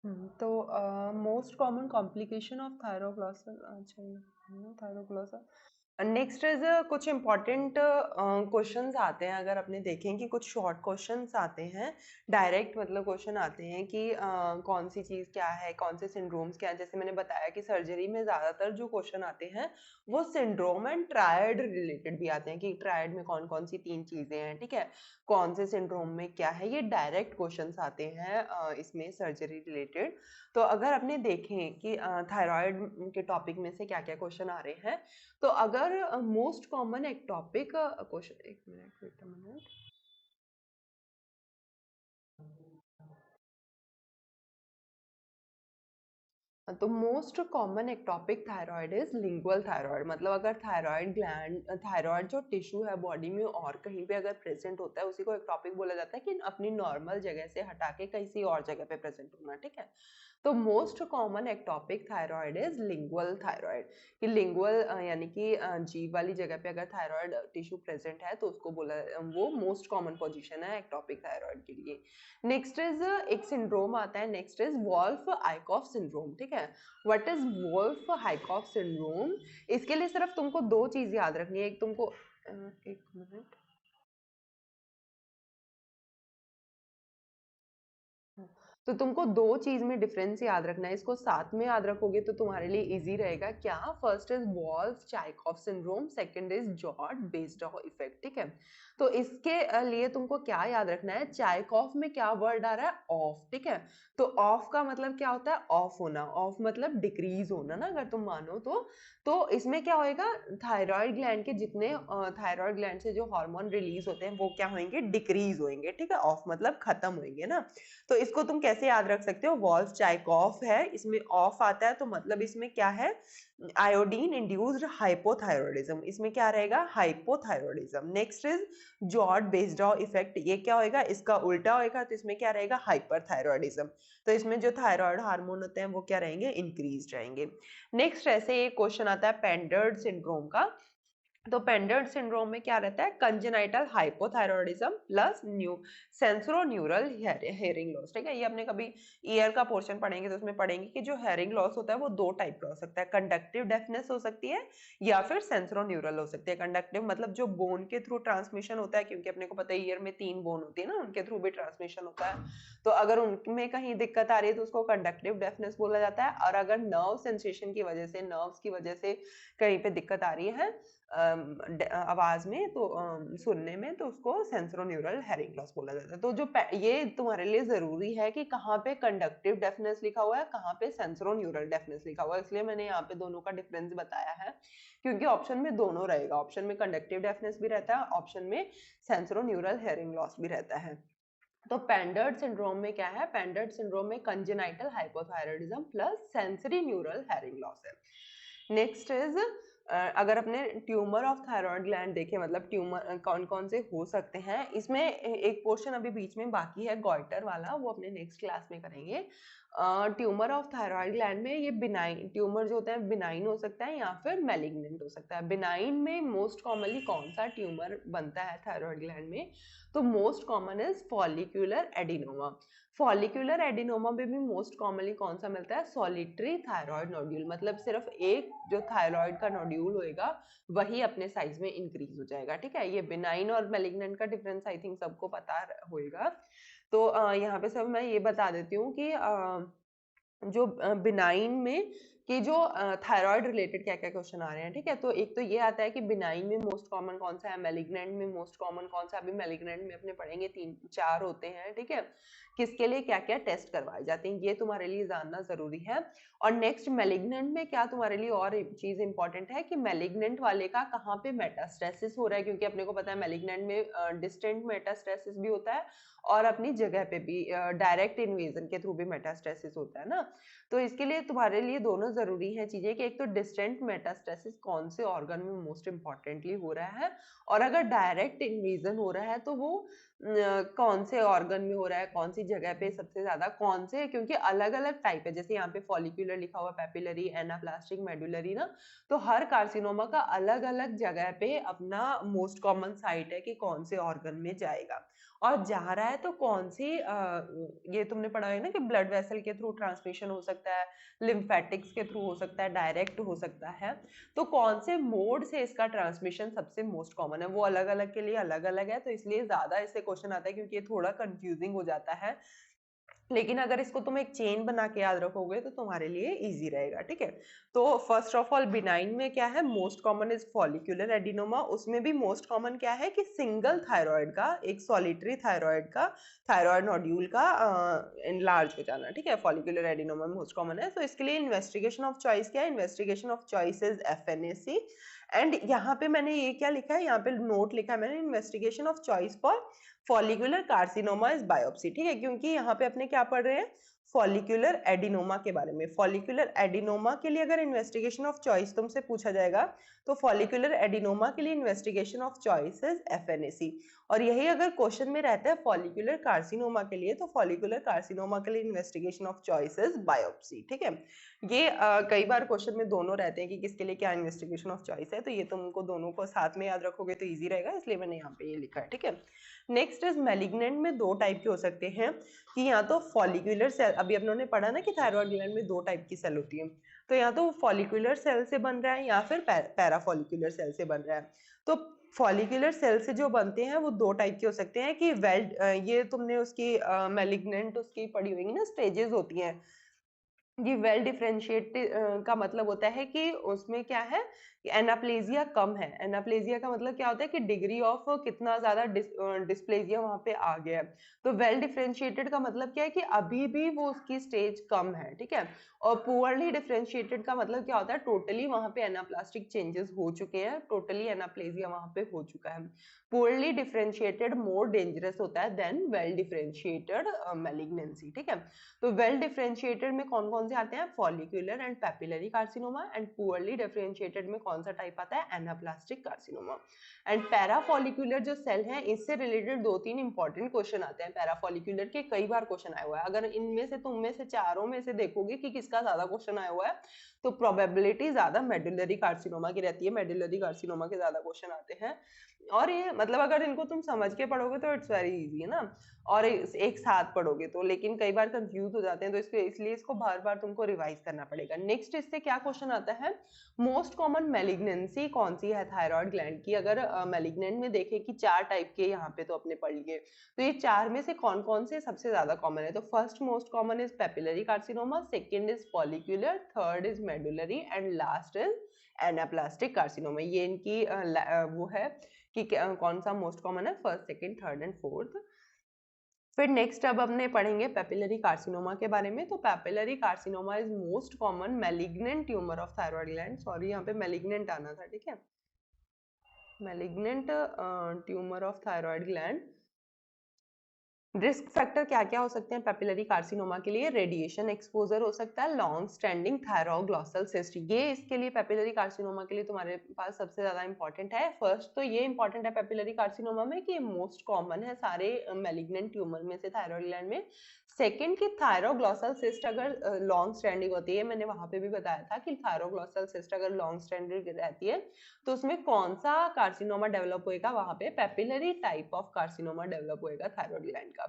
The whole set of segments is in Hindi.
तो मोस्ट कॉमन कॉम्प्लिकेशन ऑफ थायरोग्लॉसल, अच्छा थायरोग्लॉसल। नेक्स्ट इज कुछ इंपॉर्टेंट क्वेश्चंस आते हैं, अगर आपने देखें कि कुछ शॉर्ट क्वेश्चंस आते हैं, डायरेक्ट मतलब क्वेश्चन आते हैं कि कौन सी चीज़ क्या है, कौन से सिंड्रोम्स क्या है। जैसे मैंने बताया कि सर्जरी में ज़्यादातर जो क्वेश्चन आते हैं वो सिंड्रोम एंड ट्रायड रिलेटेड भी आते हैं कि ट्रायड में कौन कौन सी 3 चीज़ें हैं, ठीक है, कौन से सिंड्रोम में क्या है। ये डायरेक्ट क्वेश्चंस आते हैं इसमें सर्जरी रिलेटेड। तो अगर आपने देखें कि थायराइड के टॉपिक में से क्या क्या क्वेश्चन आ रहे हैं, तो अगर मोस्ट कॉमन एक टॉपिक क्वेश्चन, एक मिनट वेट अ मिनट। तो most common ectopic thyroid is lingual thyroid. मतलब अगर थायराइड ग्लैंड, थायराइड जो टिश्यू है बॉडी में और कहीं पे अगर प्रेजेंट होता है, उसी को एक्टोपिक बोला जाता है कि अपनी नॉर्मल जगह से हटा के किसी और जगह पे प्रेजेंट होना, ठीक है। तो most common ectopic thyroid is lingual thyroid, कि लिंगुअल यानी कि जीभ वाली जगह पे अगर थायराइड टिश्यू प्रेजेंट है तो उसको बोला, वो मोस्ट कॉमन पोजीशन है एक्टोपिक थायराइड के लिए। नेक्स्ट इज एक सिंड्रोम आता है, next is Wolff Chaikoff syndrome, ठीक है। What is Wolff Chaikoff syndrome? इसके लिए सिर्फ तुमको दो चीज याद रखनी है। एक तुमको एक मिनट, तो तुमको दो चीज में डिफरेंस याद रखना है, इसको साथ में याद रखोगे तो तुम्हारे लिए इजी रहेगा। क्या? First is Wolff Chaikoff syndrome, second is George Basedow effect, ठीक है। तो इसके लिए तुमको क्या याद रखना है, चाइकोफ में क्या वर्ड आ रहा है? ऑफ, ठीक है। तो ऑफ का मतलब क्या होता है? ऑफ होना, ऑफ मतलब डिक्रीज होना ना, अगर तुम मानो तो इसमें क्या होएगा, थायराइड ग्लैंड के जितने थायराइड ग्लैंड से जो हार्मोन रिलीज होते हैं वो क्या होंगे? डिक्रीज होंगे, ठीक है। ऑफ मतलब खत्म होंगे ना। तो इसको तुम कैसे याद रख सकते हो? वॉल्फ चाइकोफ है, इसमें ऑफ आता है, तो मतलब इसमें क्या है? आयोडीन इंड्यूस्ड हाइपोथायरॉयडिज्म, इसमें क्या रहेगा? Hypothyroidism. Next is George Basedow effect, ये क्या होएगा? इसका उल्टा होएगा, तो इसमें क्या रहेगा? हाइपरथायरॉयडिज्म। तो इसमें जो थायराइड हार्मोन होते हैं वो क्या रहेंगे? इंक्रीज रहेंगे। नेक्स्ट ऐसे एक क्वेश्चन आता है पेंडर्ड सिंड्रोम का। तो पेंडर्ड सिंड्रोम में क्या रहता है? Congenital hypothyroidism plus new sensorineural hearing loss, ठीक है। ये अपने कभी ईयर का पोर्शन पढ़ेंगे तो उसमें पढ़ेंगे कि जो हेयरिंग लॉस होता है वो दो टाइप का हो सकता है, कंडक्टिव डेफनेस हो सकती है या फिर सेंसरोन्यूरल हो सकती है। कंडक्टिव मतलब जो बोन के थ्रू ट्रांसमिशन होता है, क्योंकि अपने को पता है ईयर में 3 बोन होती है ना, उनके थ्रू भी ट्रांसमिशन होता है। तो अगर उनमें कहीं दिक्कत आ रही है तो उसको कंडक्टिव डेफनेस बोला जाता है। और अगर नर्व सेंसेशन की वजह से, नर्व्स की वजह से कहीं पे दिक्कत आ रही है आवाज में, तो सुनने में, तो उसको सेंसरोन्यूरल हेयरिंग लॉस बोला जाता है। तो जो ये तुम्हारे लिए जरूरी है कि कहाँ पे कंडक्टिव डेफनेस लिखा हुआ है, कहाँ पे सेंसरोन्यूरल डेफनेस लिखा हुआ है, इसलिए मैंने यहाँ पे दोनों का डिफरेंस बताया है, क्योंकि ऑप्शन में दोनों रहेगा। ऑप्शन में कंडक्टिव डेफनेस भी रहता है, ऑप्शन में सेंसरोन्यूरल हेयरिंग लॉस भी रहता है। तो पेंडर्ड सिंड्रोम में क्या है? पेंडर्ड सिंड्रोम में congenital hypothyroidism plus sensory neural hearing loss है। नेक्स्ट इज अगर अपने ट्यूमर ऑफ थायराइड ग्लैंड देखें, मतलब ट्यूमर कौन कौन से हो सकते हैं, इसमें एक पोर्शन अभी बीच में बाकी है गॉइटर वाला, वो अपने नेक्स्ट क्लास में करेंगे। ट्यूमर ऑफ थायराइड ग्लैंड में ये बिनाइन ट्यूमर जो होता है, बिनाइन हो सकता है या फिर मैलिग्नेंट हो सकता है। बिनाइन में मोस्ट कॉमनली कौन सा ट्यूमर बनता है थायराइड ग्लैंड में? तो most common is follicular adenoma. Follicular adenoma में भी मोस्ट कॉमनली कौन सा मिलता है? सॉलिटरी थायराइड नोड्यूल, मतलब सिर्फ एक जो थायराइड का नोड्यूल होएगा वही अपने साइज में इंक्रीज हो जाएगा, ठीक है। ये बिनाइन और मैलिग्नेंट का डिफरेंस आई थिंक सबको पता होएगा। तो यहाँ पे सब मैं ये बता देती हूँ कि जो बिनाइन में कि जो थायराइड रिलेटेड क्या क्या क्वेश्चन आ रहे हैं, ठीक है। तो एक तो ये आता है कि बिनाइन में मोस्ट कॉमन कौन सा है, मैलिग्नेंट में मोस्ट कॉमन कौन सा। अभी मैलिग्नेंट में अपने पढ़ेंगे 3-4 होते हैं, ठीक है, किसके लिए क्या क्या टेस्ट करवाए जाते हैं, ये तुम्हारे लिए जानना जरूरी है। और नेक्स्ट मैलिग्नेंट में क्या तुम्हारे लिए और एक चीज इंपॉर्टेंट है कि मैलिग्नेंट वाले का कहाँ पे मेटास्टेसिस हो रहा है, क्योंकि अपने को पता है मैलिग्नेंट में डिस्टेंट मेटास्टेसिस भी होता है और अपनी जगह पे भी डायरेक्ट इन्वेजन के थ्रू भी मेटास्टेसिस होता है ना। तो इसके लिए तुम्हारे लिए दोनों जरूरी है चीजें, कि एक तो डिस्टेंट मेटास्टेसिस कौन से ऑर्गन में मोस्ट इंपॉर्टेंटली हो रहा है, और अगर डायरेक्ट इन्वेजन हो रहा है तो वो कौन से ऑर्गन में हो रहा है, कौन सी जगह पे सबसे ज्यादा, कौन से, क्योंकि अलग अलग टाइप है, जैसे यहाँ पे फॉलिक्यूलर लिखा हुआ, पेपिलरी, एनाप्लास्टिक, मेडुलरी ना, तो हर कार्सिनोमा का अलग अलग जगह पे अपना मोस्ट कॉमन साइट है कि कौन से ऑर्गन में जाएगा और जा रहा है तो कौन सी ये तुमने पढ़ा है ना कि ब्लड वेसल के थ्रू ट्रांसमिशन हो सकता है, लिम्फेटिक्स के थ्रू हो सकता है, डायरेक्ट हो सकता है, तो कौन से मोड से इसका ट्रांसमिशन सबसे मोस्ट कॉमन है, वो अलग अलग के लिए अलग अलग है, तो इसलिए ज्यादा इससे क्वेश्चन आता है क्योंकि ये थोड़ा कंफ्यूजिंग हो जाता है। लेकिन अगर इसको तुम एक चेन बना के याद रखोगे तो तुम्हारे लिए इजी रहेगा, ठीक है। तो फर्स्ट ऑफ ऑल बिनाइन में क्या है, most common is follicular adenoma, उसमें भी मोस्ट कॉमन क्या है कि सिंगल थायराइड का, एक सॉलिटरी थायराइड का, थायराइड नोड्यूल का इनलार्ज हो जाना, ठीक है, फॉलिक्यूलर एडिनोमा मोस्ट कॉमन है। तो इसके लिए इन्वेस्टिगेशन ऑफ चॉइस क्या है, investigation of choice is FNAC। And यहाँ पे मैंने ये क्या लिखा है, यहाँ पे नोट लिखा है मैंने, investigation of choice for follicular carcinoma is biopsy, ठीक है, क्योंकि यहाँ पे अपने क्या पढ़ रहे हैं, फॉलिकुलर एडिनोमा के बारे में। फॉलिकुलर एडिनोमा के लिए अगर इन्वेस्टिगेशन ऑफ चॉइस तुमसे पूछा जाएगा तो फॉलिकुलर एडिनोमा के लिए investigation of choice is FNAC। और यही अगर क्वेश्चन में रहता है फॉलिकुलर कार्सिनोमा के लिए, तो फॉलिकुलर कार्सिनोमा के लिए investigation of choice is biopsy, ठीक है। ये कई बार क्वेश्चन में दोनों रहते हैं कि किसके लिए क्या इन्वेस्टिगेशन ऑफ चॉइस है, तो ये तुमको दोनों को साथ में याद रखोगे तो इजी रहेगा, इसलिए मैंने यहाँ पे ये लिखा है, ठीक है। नेक्स्ट इज मैलिग्नेंट में दो टाइप के हो सकते हैं कि यहाँ तो फॉलिकुलर सेल, अभी अपनों ने पढ़ा ना कि थायराइड ग्लैंड में दो टाइप की सेल होती है, तो यहाँ तो फॉलिकुलर सेल से बन रहा है या फिर पैराफॉलिकुलर सेल से बन रहा है। तो फॉलिकुलर सेल से जो बनते हैं वो दो टाइप के हो सकते हैं कि वेल, ये तुमने उसकी मैलिग्नेंट उसकी पढ़ी होगी ना, स्टेजेस होती हैं। ये वेल डिफरेंशिएट का मतलब होता है कि उसमें क्या है, एनाप्लेजिया कम है। एनाप्लेजिया का मतलब क्या होता है कि डिग्री ऑफ कितना ज्यादा डिस्प्लेजिया वहां पे आ गया है। तो वेल डिफरेंशिएटेड का मतलब क्या है कि अभी भी वो उसकी स्टेज कम है, ठीक है। और पुअरली डिफरेंशिएटेड का मतलब क्या होता है, टोटली वहां पे एनाप्लास्टिक चेंजेस हो चुके हैं, टोटली एनाप्लेजिया वहां पे हो चुका है। पुअरली डिफरेंशिएटेड मोर डेंजरस होता है देन वेल डिफरेंशिएटेड मैलिग्नेंसी, ठीक है। तो वेल डिफरेंशिएटेड में कौन कौन से आते हैं, follicular and papillary carcinoma, and poorly differentiated में कौन सा टाइप आता है, एनाप्लास्टिक कार्सिनोमा। एंड पैराफॉलिकुलर जो सेल है, इससे रिलेटेड दो तीन इंपॉर्टेंट क्वेश्चन आते हैं पैराफॉलिकुलर के, कई बार क्वेश्चन आया हुआ है। अगर इनमें से तुम में से चारों में से देखोगे कि किसका ज्यादा क्वेश्चन आया हुआ है, तो प्रोबेबिलिटी ज्यादा मेडुलरी कार्सिनोमा की रहती है, मेडुलरी कार्सिनोमा के ज्यादा क्वेश्चन आते हैं। और ये मतलब अगर इनको तुम समझ के पढ़ोगे तो इट्स वेरी इजी है ना, और एक साथ पढ़ोगे तो, लेकिन कई बार कंफ्यूज हो जाते हैं, तो इसलिए इसको बार बार तुमको रिवाइज करना पड़ेगा। नेक्स्ट इससे क्या क्वेश्चन आता है, मोस्ट कॉमन मैलिग्नेंसी कौन सी है थायराइड ग्लैंड की। अगर मैलिग्नेंट में देखें कि चार टाइप के यहाँ पे तो अपने पढ़ लिए, तो ये चार में से कौन कौन से सबसे ज्यादा कॉमन है, तो first most common is papillary carcinoma, second is follicular, third is medullary, and last is anaplastic carcinoma. ये इनकी वो है कि कौन सा मोस्ट कॉमन है, first, second, third and fourth. फिर नेक्स्ट अब अपने पढ़ेंगे पेपिलरी कार्सिनोमा के बारे में। तो papillary carcinoma is most common malignant tumour of thyroid gland, sorry यहाँ पे मैलिग्नेंट आना था, ठीक है, malignant tumour of thyroid gland. Risk factor क्या क्या हो सकते हैं पेपिलरी कार्सिनोमा के लिए, रेडिएशन एक्सपोजर हो सकता है, लॉन्ग स्टैंडिंग थायरोग्लॉसल सिस्ट, ये इसके लिए पेपिलरी कार्सिनोमा के लिए तुम्हारे पास सबसे ज्यादा इंपॉर्टेंट है। फर्स्ट तो ये इंपॉर्टेंट है पेपिलरी कार्सिनोमा में कि मोस्ट कॉमन है सारे मैलिग्नेंट ट्यूमर में से थायराइड ग्लैंड में। सेकेंड कि थायरोग्लॉसल सिस्ट अगर लॉन्ग स्टैंडिंग होती है, मैंने वहां पे भी बताया था कि थायरोग्लॉसल सिस्ट अगर लॉन्ग स्टैंडिंग रहती है तो उसमें कौन सा कार्सिनोमा डेवलप होएगा, वहां पे papillary type of carcinoma develop होएगा थायराइड ग्लैंड का,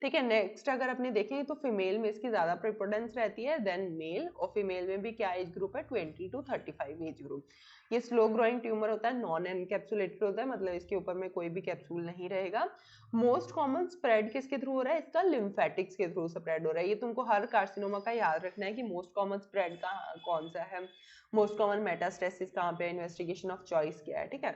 ठीक है। नेक्स्ट अगर अपने देखें तो फीमेल में इसकी ज्यादा प्रेपोर्टेंस रहती है देन मेल, और फीमेल में भी क्या एज ग्रुप है, 20 to 35 एज ग्रुप। ये स्लो ग्रोइंग ट्यूमर होता है, नॉन एनकैप्सुलेटेड होता है, मतलब इसके ऊपर में कोई भी कैप्सूल नहीं रहेगा। मोस्ट कॉमन स्प्रेड किसके थ्रू हो रहा है, इसका लिम्फेटिक्स के थ्रू स्प्रेड हो रहा है। ये तुमको हर कार्सिनोमा का याद रखना है कि मोस्ट कॉमन स्प्रेड का कौन सा है, मोस्ट कॉमन मेटास्टेसिस कहाँ पे, इन्वेस्टिगेशन ऑफ चॉइस क्या है, ठीक है।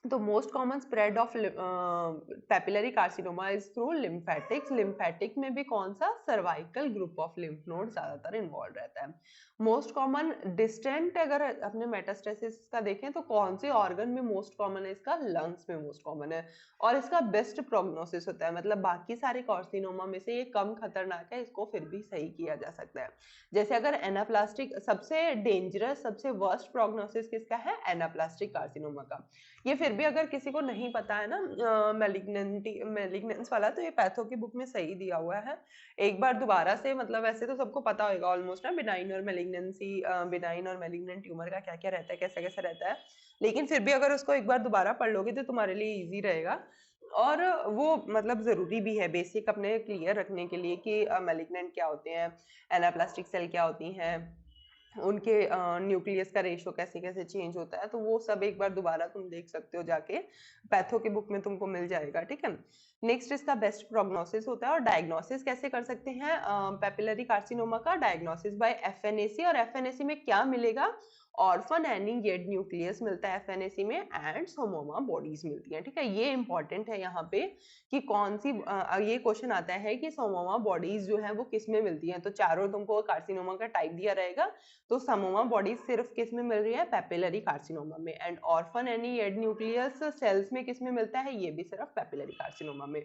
तो most common spread of papillary carcinoma is through lymphatics. Lymphatic में भी कौन सा, cervical group of lymph node ज्यादातर इन्वॉल्व रहता है। मोस्ट कॉमन डिस्टेंट अगर अपने मेटास्टेसिस का देखें तो कौन से ऑर्गन में मोस्ट कॉमन है, इसका लंग्स में मोस्ट कॉमन है, और इसका बेस्ट प्रोग्नोसिस होता है, मतलब बाकी सारे कार्सिनोमा में से ये कम खतरनाक है, इसको फिर भी सही किया जा सकता है। जैसे अगर एनाप्लास्टिक, सबसे डेंजरस सबसे वर्स्ट प्रोग्नोसिस किसका है, एनाप्लास्टिक कार्सिनोमा का, ये फिर भी अगर किसी को नहीं पता है ना मैलिग्नेंस वाला, तो ये पैथो की बुक में सही दिया हुआ है। एक बार दोबारा से, मतलब वैसे तो सबको पता होगा ऑलमोस्ट ना, बिनाइन और मैलिग्नेंट ट्यूमर का क्या क्या रहता है, कैसा कैसा रहता है, लेकिन फिर भी अगर उसको एक बार दोबारा पढ़ लोगे तो तुम्हारे लिए इजी रहेगा। और वो मतलब जरूरी भी है बेसिक अपने क्लियर रखने के लिए कि मैलिग्नेंट क्या होते हैं, एनाप्लास्टिक सेल क्या होती हैं, उनके न्यूक्लियस का रेशो कैसे कैसे चेंज होता है, तो वो सब एक बार दोबारा तुम देख सकते हो जाके, पैथो की बुक में तुमको मिल जाएगा, ठीक है। नेक्स्ट इसका बेस्ट प्रोग्नोसिस होता है, और डायग्नोसिस कैसे कर सकते हैं पेपिलरी कार्सिनोमा का, डायग्नोसिस बाय एफएनएसी, और एफएनएसी में क्या मिलेगा, ऑर्फन एनीगेड न्यूक्लियस मिलता है एफएनएसी में, एंड सोमोमा बॉडीज मिलती हैं, ठीक है। ये इंपॉर्टेंट है यहाँ पे कि कौन सी ये क्वेश्चन आता है कि सोमोमा बॉडीज जो है वो किस में मिलती हैं, तो चारों तुमको कार्सिनोमा का टाइप दिया रहेगा, तो सोमोमा बॉडीज सिर्फ किस में मिल रही है, पेपिलरी कार्सिनोमा में, and orphan Annie eyed nucleus cells में किस में मिलता है, ये भी सिर्फ पेपिलरी कार्सिनोमा में।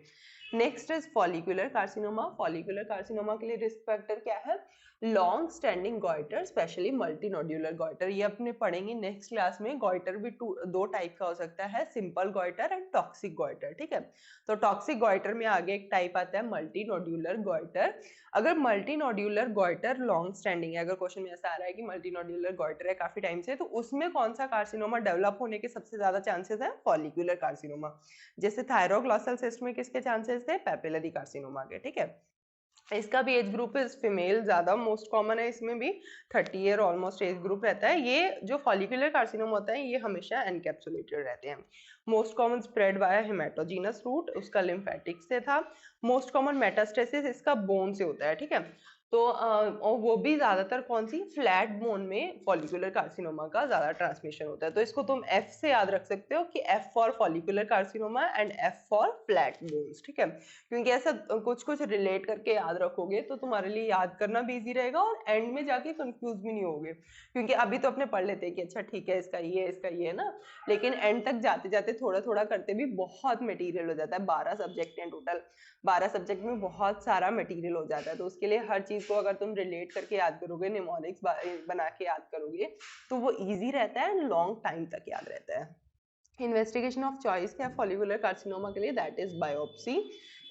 Next is follicular carcinoma. Follicular carcinoma के लिए रिस्क फैक्टर क्या है, long standing goitre, especially multinodular goitre, ये अपने पढ़ेंगे नेक्स्ट क्लास में। गॉइटर भी दो टाइप का हो सकता है, simple goitre and toxic goitre, ठीक है। तो टॉक्सिक गॉइटर में आगे एक टाइप आता है मल्टीनोड्यूलर गॉइटर। अगर मल्टीनोड्यूलर गॉइटर लॉन्ग स्टैंडिंग है, अगर क्वेश्चन में ऐसा आ रहा है कि मल्टीनोड्यूलर गॉइटर है काफी टाइम से, तो उसमें कौन सा कार्सिनोमा डेवलप होने के सबसे ज्यादा चांसेस है, फॉलिकुलर कार्सिनोमा। जैसे थायरोग्लॉसल सिस्ट में किसके चांसेस थे, पेपिलरी कार्सिनोमा के, ठीक है। इसका भी एज ग्रुप इज फीमेल, ज्यादा मोस्ट कॉमन है इसमें भी, 30 ईयर ऑलमोस्ट एज ग्रुप रहता है। ये जो फॉलिकुलर कार्सिनोमा होता है ये हमेशा एनकैप्सुलेटेड रहते हैं। Most common spread via haematogenous route, उसका लिम्फेटिक से था। मोस्ट कॉमन मेटास्टेसिस इसका बोन से होता है, ठीक है। तो और वो भी ज्यादातर कौन सी, फ्लैट बोन में फॉलिकुलर कार्सिनोमा का ज्यादा ट्रांसमिशन होता है। तो इसको तुम एफ से याद रख सकते हो कि F for follicular carcinoma and F for flat bones, ठीक है। क्योंकि ऐसा कुछ कुछ रिलेट करके याद रखोगे तो तुम्हारे लिए याद करना भी इजी रहेगा, और एंड में जाके कंफ्यूज भी नहीं होगे। क्योंकि अभी तो अपने पढ़ लेते हैं कि अच्छा ठीक है इसका ये है ना, लेकिन एंड तक जाते जाते थोड़ा थोड़ा करते भी बहुत मटेरियल हो जाता है। 12 सब्जेक्ट हैं टोटल, 12 सब्जेक्ट में बहुत सारा मटेरियल हो जाता है, तो उसके लिए हर चीज को अगर तुम रिलेट करके याद करोगे, निमोनिक्स बना के याद करोगे, तो वो इजी रहता है, लॉन्ग टाइम तक याद रहता है। इन्वेस्टिगेशन ऑफ चॉइस क्या फॉलिकुलर कार्सिनोमा के लिए, दैट इज बायोप्सी।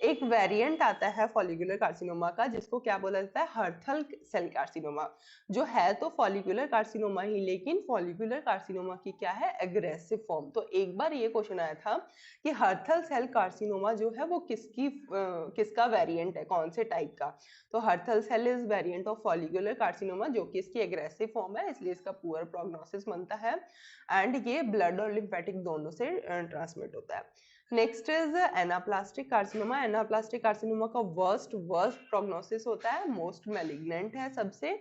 एक वेरिएंट आता है फॉलिकुलर कार्सिनोमा का जिसको क्या बोला जाता है, हर्थल सेल कार्सिनोमा, जो है तो फॉलिकुलर कार्सिनोमा ही, लेकिन फॉलिकुलर कार्सिनोमा की क्या है, एग्रेसिव फॉर्म। तो एक बार ये क्वेश्चन आया था कि हर्थल सेल कार्सिनोमा जो है वो किसका वेरिएंट है, कौन से टाइप का। तो Hurthle cell is variant of follicular carcinoma, जो कि इसकी एग्रेसिव फॉर्म है, इसलिए इसका पुअर प्रोग्नोसिस बनता है, एंड ये ब्लड और लिम्फेटिक दोनों से ट्रांसमिट होता है। Next is anaplastic carcinoma. Anaplastic carcinoma का वर्स्ट प्रोग्नोसिस होता है, मोस्ट मैलिग्नेंट है सबसे,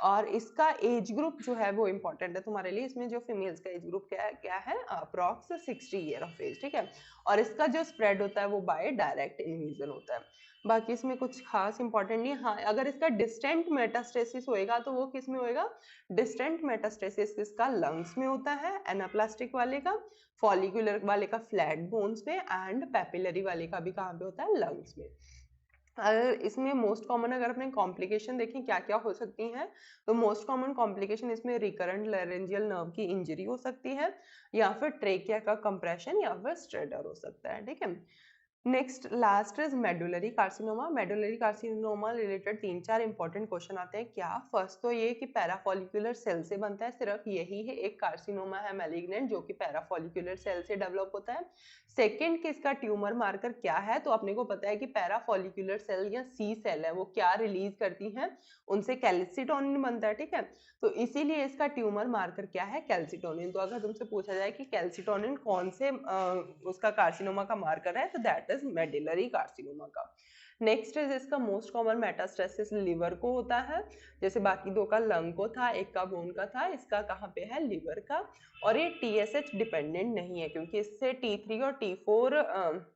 और इसका एज ग्रुप जो है वो इंपॉर्टेंट है तुम्हारे लिए। इसमें जो फीमेल्स का एज ग्रुप क्या है, अप्रॉक्स 60 ईयर ऑफ एज, ठीक है। और इसका जो स्प्रेड होता है वो बाय डायरेक्ट इन्वीजन होता है। बाकी इसमें कुछ खास इंपॉर्टेंट नहीं। हाँ, अगर इसका डिस्टेंट मेटास्टेसिस होएगा तो वो किस में होएगा, डिस्टेंट मेटास्टेसिस इसका लंग्स में होता है एनाप्लास्टिक वाले का, फॉलिकुलर वाले का फ्लैट बोन्स में, एंड पेपिलरी वाले का भी कहाँ पे होता है, लंग्स में। अगर इसमें मोस्ट कॉमन अगर अपने कॉम्प्लिकेशन देखें क्या क्या हो सकती हैं, तो मोस्ट कॉमन कॉम्प्लिकेशन इसमें रिकरेंट लैरेंजियल नर्व की इंजरी हो सकती है, या फिर ट्रेकिया का कंप्रेशन, या फिर स्ट्रेडर हो सकता है, ठीक है। Next last is medullary carcinoma. Medullary carcinoma related 3-4 important question आते हैं। क्या, फर्स्ट तो ये कि पैराफॉलिकुलर सेल से बनता है, सिर्फ यही है एक कार्सिनोमा है मैलिग्नेंट जो कि पैराफॉलिकुलर सेल से डेवलप होता है। सेकंड कि इसका ट्यूमर मार्कर क्या है, तो अपने को पता है कि पैराफॉलिकुलर सेल या सी सेल है वो क्या रिलीज करती हैं, उनसे कैल्सिटोनिन बनता है, ठीक है। तो इसीलिए इसका ट्यूमर मार्कर क्या है, कैल्सिटोनिन। तो अगर तुमसे पूछा जाए कि कैल्सिटोनिन कौन से उसका कार्सिनोमा का मार्कर है, तो दैट इज मेडुलरी कार्सिनोमा का। नेक्स्ट इज इसका मोस्ट कॉमन मेटास्टेसिस लिवर को होता है, जैसे बाकी दो का लंग को था, एक का बोन का था, इसका कहाँ पे है, लिवर का। और ये TSH डिपेंडेंट नहीं है, क्योंकि इससे T3 और T4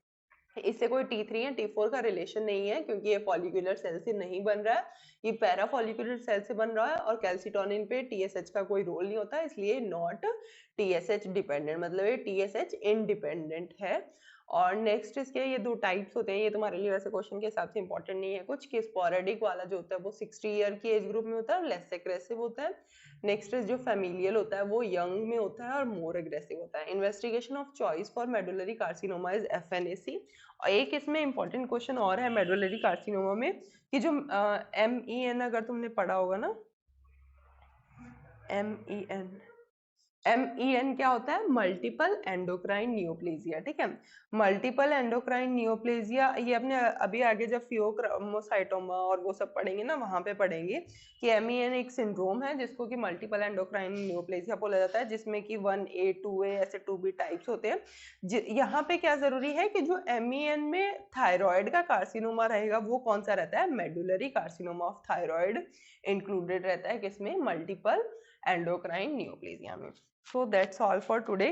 इससे कोई T3 या T4 का रिलेशन नहीं है, क्योंकि ये फॉलिकुलर सेल से नहीं बन रहा है, ये पैरा फॉलिकुलर सेल से बन रहा है और कैल्सिटोनिन पे टीएसएच का कोई रोल नहीं होता, इसलिए नॉट टीएसएच डिपेंडेंट, मतलब ये टीएसएच इंडिपेंडेंट है। और नेक्स्ट इसके ये दो टाइप्स होते हैं, ये तुम्हारे लिए वैसे क्वेश्चन के हिसाब से इंपॉर्टेंट नहीं है कुछ, कि स्पोरेडिक वाला जो होता है वो 60 ईयर की एज ग्रुप में होता है और लेस एग्रेसिव होता है। नेक्स्ट जो फेमिलियल होता है वो यंग में होता है और मोर एग्रेसिव होता है। Investigation of choice for medullary carcinoma is FNAC. और एक इसमें इंपॉर्टेंट क्वेश्चन और है मेडुलरी कार्सिनोमा में, कि जो MEN अगर तुमने पढ़ा होगा ना, MEN, MEN क्या होता है, मल्टीपल एंडोक्राइन नियोप्लेजिया, ठीक है। मल्टीपल एंडोक्राइन नियोप्लेजिया ये अपने अभी आगे जब फियोक्रोमोसाइटोमा और वो सब पढ़ेंगे ना, वहां पे पढ़ेंगे कि MEN एक सिंड्रोम है जिसको कि मल्टीपल एंडोक्राइन नियोप्लेजिया बोला जाता है, जिसमें कि 1A 2A ऐसे 2B टाइप्स होते हैं। यहाँ पे क्या जरूरी है कि जो MEN में थायराइड का कार्सिनोमा रहेगा वो कौन सा रहता है, medullary carcinoma of thyroid included रहता है किसमें, मल्टीपल एंडोक्राइन नियोप्लेजिया में। So that's all for today,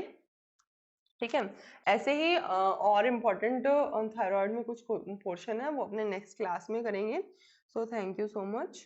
ठीक है। ऐसे ही और इम्पोर्टेंट थायराइड में कुछ पोर्शन है वो अपने नेक्स्ट क्लास में करेंगे। So thank you so much.